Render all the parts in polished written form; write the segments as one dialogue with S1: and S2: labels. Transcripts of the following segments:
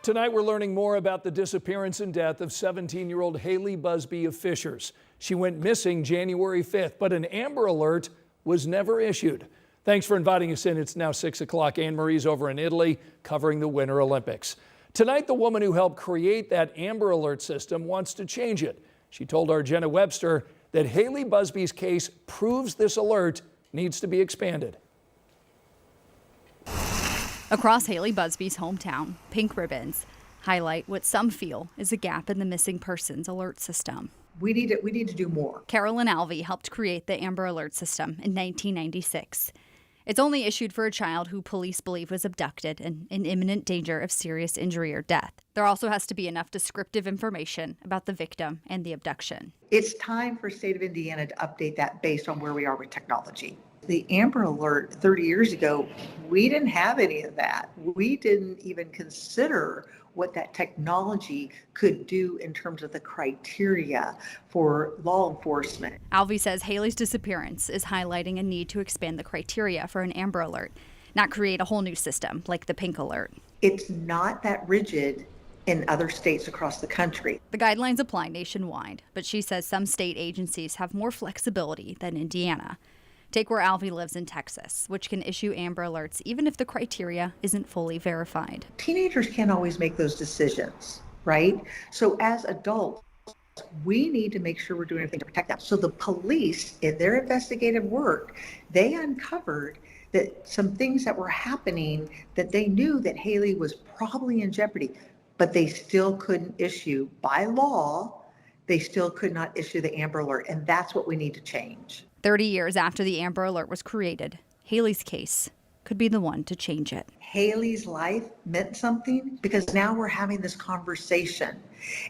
S1: Tonight, we're learning more about the disappearance and death of 17-year-old Haley Busby of Fishers. She went missing January 5th, but an Amber Alert was never issued. Thanks for inviting us in. It's now 6 o'clock. Anne Marie's over in Italy covering the Winter Olympics. Tonight, the woman who helped create that Amber Alert system wants to change it. She told our Jenna Webster that Haley Busby's case proves this alert needs to be expanded.
S2: Across Haley Busby's hometown, pink ribbons highlight what some feel is a gap in the missing persons alert system.
S3: We need to do more.
S2: Carolyn Alvey helped create the Amber Alert system in 1996. It's only issued for a child who police believe was abducted and in imminent danger of serious injury or death. There also has to be enough descriptive information about the victim and the abduction.
S3: It's time for the state of Indiana to update that based on where we are with technology. The Amber Alert 30 years ago, we didn't have any of that. We didn't even consider what that technology could do in terms of the criteria for law enforcement.
S2: Alvey says Haley's disappearance is highlighting a need to expand the criteria for an Amber Alert, not create a whole new system like the Pink Alert.
S3: It's not that rigid in other states across the country.
S2: The guidelines apply nationwide, but she says some state agencies have more flexibility than Indiana. Take where Alvey lives in Texas, which can issue Amber Alerts even if the criteria isn't fully verified.
S3: Teenagers can't always make those decisions, right? So as adults, we need to make sure we're doing everything to protect them. So the police, in their investigative work, they uncovered that some things that were happening that they knew that Haley was probably in jeopardy, but they still couldn't issue, by law, they still could not issue the Amber Alert, and that's what we need to change.
S2: 30 years after the Amber Alert was created, Haley's case could be the one to change it.
S3: Haley's life meant something because now we're having this conversation.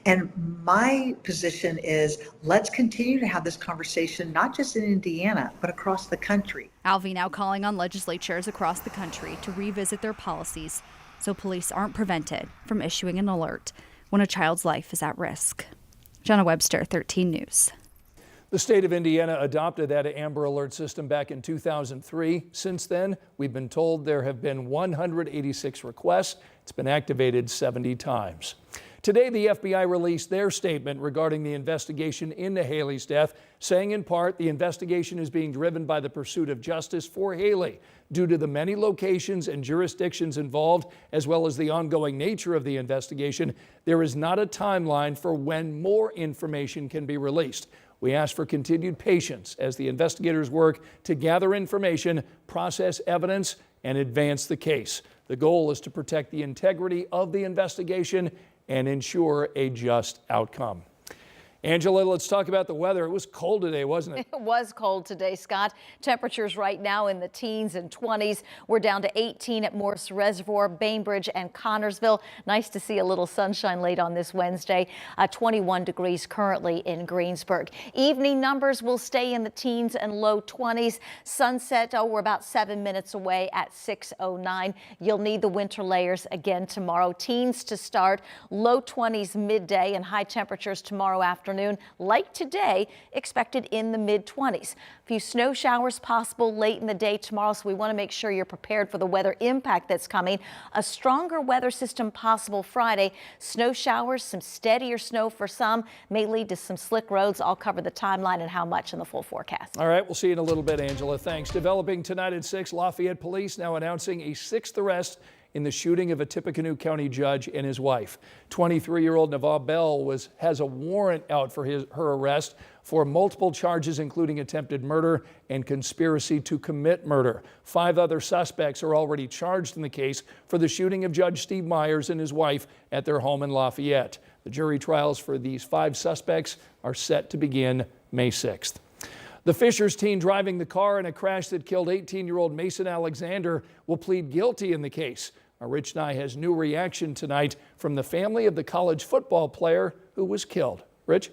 S3: And my position is let's continue to have this conversation, not just in Indiana, but across the country.
S2: Alvey now calling on legislatures across the country to revisit their policies so police aren't prevented from issuing an alert when a child's life is at risk. Jenna Webster, 13 News.
S1: The state of Indiana adopted that Amber Alert system back in 2003. Since then, we've been told there have been 186 requests. It's been activated 70 times. Today, the FBI released their statement regarding the investigation into Haley's death, saying in part the investigation is being driven by the pursuit of justice for Haley. Due to the many locations and jurisdictions involved, as well as the ongoing nature of the investigation, there is not a timeline for when more information can be released. We ask for continued patience as the investigators work to gather information, process evidence, and advance the case. The goal is to protect the integrity of the investigation and ensure a just outcome. Angela, let's talk about the weather. It was cold today, wasn't it?
S4: It was cold today, Scott. Temperatures right now in the teens and 20s. We're down to 18 at Morse Reservoir, Bainbridge, and Connorsville. Nice to see a little sunshine late on this Wednesday. 21 degrees currently in Greensburg. Evening numbers will stay in the teens and low 20s. Sunset, we're about 7 minutes away at 6:09. You'll need the winter layers again tomorrow. Teens to start, low 20s midday, and high temperatures tomorrow afternoon. Like today, expected in the mid-20s. A few snow showers possible late in the day tomorrow, so we want to make sure you're prepared for the weather impact that's coming. A stronger weather system possible Friday. Snow showers, some steadier snow for some, may lead to some slick roads. I'll cover the timeline and how much in the full forecast.
S1: All right, we'll see you in a little bit, Angela. Thanks. Developing tonight at 6, Lafayette Police now announcing a 6th arrest in the shooting of a Tippecanoe County judge and his wife. 23-year-old Nava Bell has a warrant out for her arrest for multiple charges, including attempted murder and conspiracy to commit murder. 5 other suspects are already charged in the case for the shooting of Judge Steve Myers and his wife at their home in Lafayette. The jury trials for these 5 suspects are set to begin May 6th. The Fishers teen driving the car in a crash that killed 18-year-old Mason Alexander will plead guilty in the case. Our Rich Nye has new reaction tonight from the family of the college football player who was killed. Rich?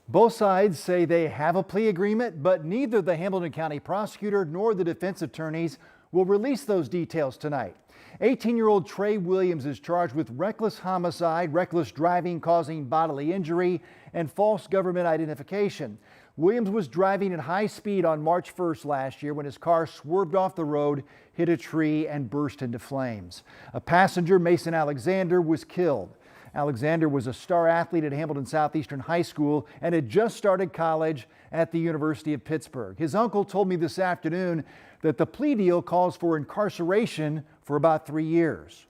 S5: Both sides say they have a plea agreement, but neither the Hamilton County prosecutor nor the defense attorneys will release those details tonight. 18-year-old Trey Williams is charged with reckless homicide, reckless driving causing bodily injury, and false government identification. Williams was driving at high speed on March 1st last year when his car swerved off the road, hit a tree, and burst into flames. A passenger, Mason Alexander, was killed. Alexander was a star athlete at Hamilton Southeastern High School and had just started college at the University of Pittsburgh. His uncle told me this afternoon that the plea deal calls for incarceration for about 3 years.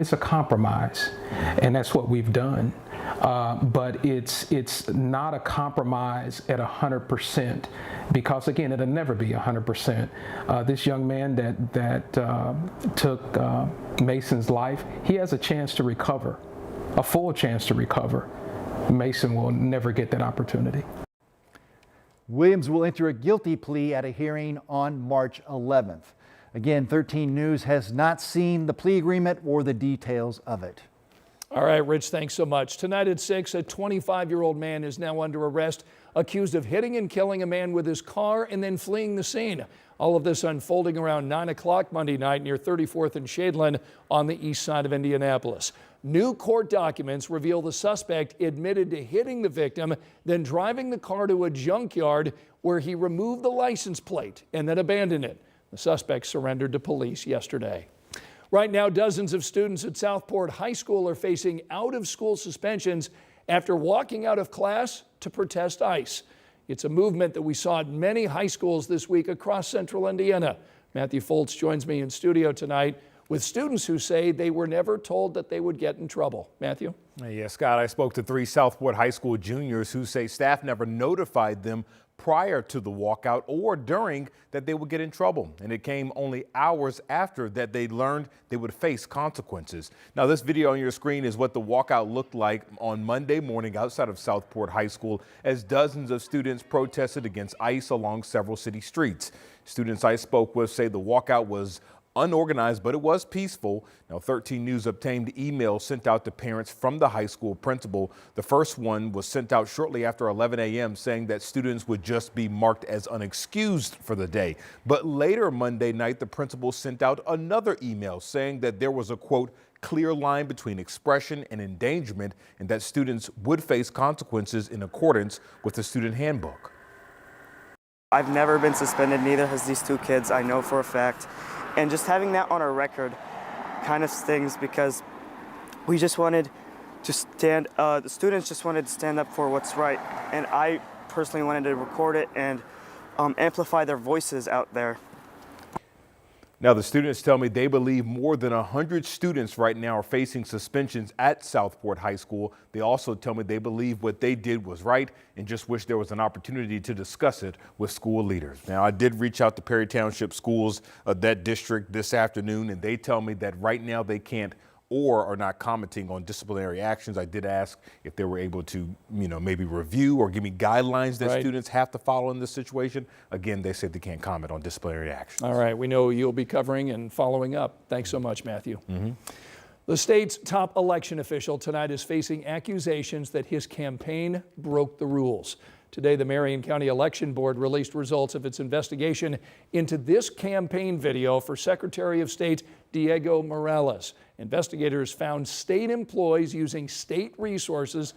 S6: It's a compromise, and that's what we've done. But it's not a compromise at 100%, because again, it'll never be 100%. This young man that took Mason's life, he has a chance to recover, a full chance to recover. Mason will never get that opportunity.
S5: Williams will enter a guilty plea at a hearing on March 11th. Again, 13 News has not seen the plea agreement or the details of it.
S1: All right, Rich, thanks so much. Tonight at 6, a 25-year-old man is now under arrest, accused of hitting and killing a man with his car and then fleeing the scene. All of this unfolding around 9 o'clock Monday night near 34th and Shadeland on the east side of Indianapolis. New court documents reveal the suspect admitted to hitting the victim, then driving the car to a junkyard where he removed the license plate and then abandoned it. The suspect surrendered to police yesterday. Right now, dozens of students at Southport High School are facing out-of-school suspensions after walking out of class to protest ICE. It's a movement that we saw at many high schools this week across central Indiana. Matthew Foltz joins me in studio tonight with students who say they were never told that they would get in trouble. Matthew?
S7: Yeah, Scott, I spoke to 3 Southport High School juniors who say staff never notified them prior to the walkout or during that they would get in trouble. And it came only hours after that they learned they would face consequences. Now, this video on your screen is what the walkout looked like on Monday morning outside of Southport High School as dozens of students protested against ICE along several city streets. Students I spoke with say the walkout was unorganized, but it was peaceful. Now, 13 News obtained emails sent out to parents from the high school principal. The first one was sent out shortly after 11 a.m. saying that students would just be marked as unexcused for the day. But later Monday night, the principal sent out another email saying that there was a, quote, clear line between expression and endangerment and that students would face consequences in accordance with the student handbook.
S8: I've never been suspended, neither has these 2 kids, I know for a fact. And just having that on our record kind of stings because we just wanted to the students just wanted to stand up for what's right. And I personally wanted to record it and amplify their voices out there.
S7: Now, the students tell me they believe more than 100 students right now are facing suspensions at Southport High School. They also tell me they believe what they did was right and just wish there was an opportunity to discuss it with school leaders. Now, I did reach out to Perry Township schools, that district, this afternoon, and they tell me that right now they can't or are not commenting on disciplinary actions. I did ask if they were able to, maybe review or give me guidelines that students have to follow in this situation. Again, they said they can't comment on disciplinary actions.
S1: All right, we know you'll be covering and following up. Thanks so much, Matthew. The state's top election official tonight is facing accusations that his campaign broke the rules. Today, the Marion County Election Board released results of its investigation into this campaign video for Secretary of State Diego Morales. Investigators found state employees using state resources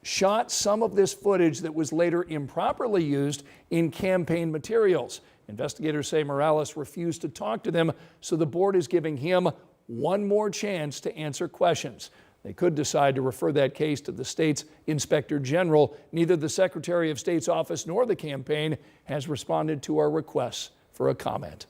S1: shot some of this footage that was later improperly used in campaign materials. Investigators say Morales refused to talk to them, so the board is giving him one more chance to answer questions. They could decide to refer that case to the state's Inspector General. Neither the Secretary of State's office nor the campaign has responded to our requests for a comment.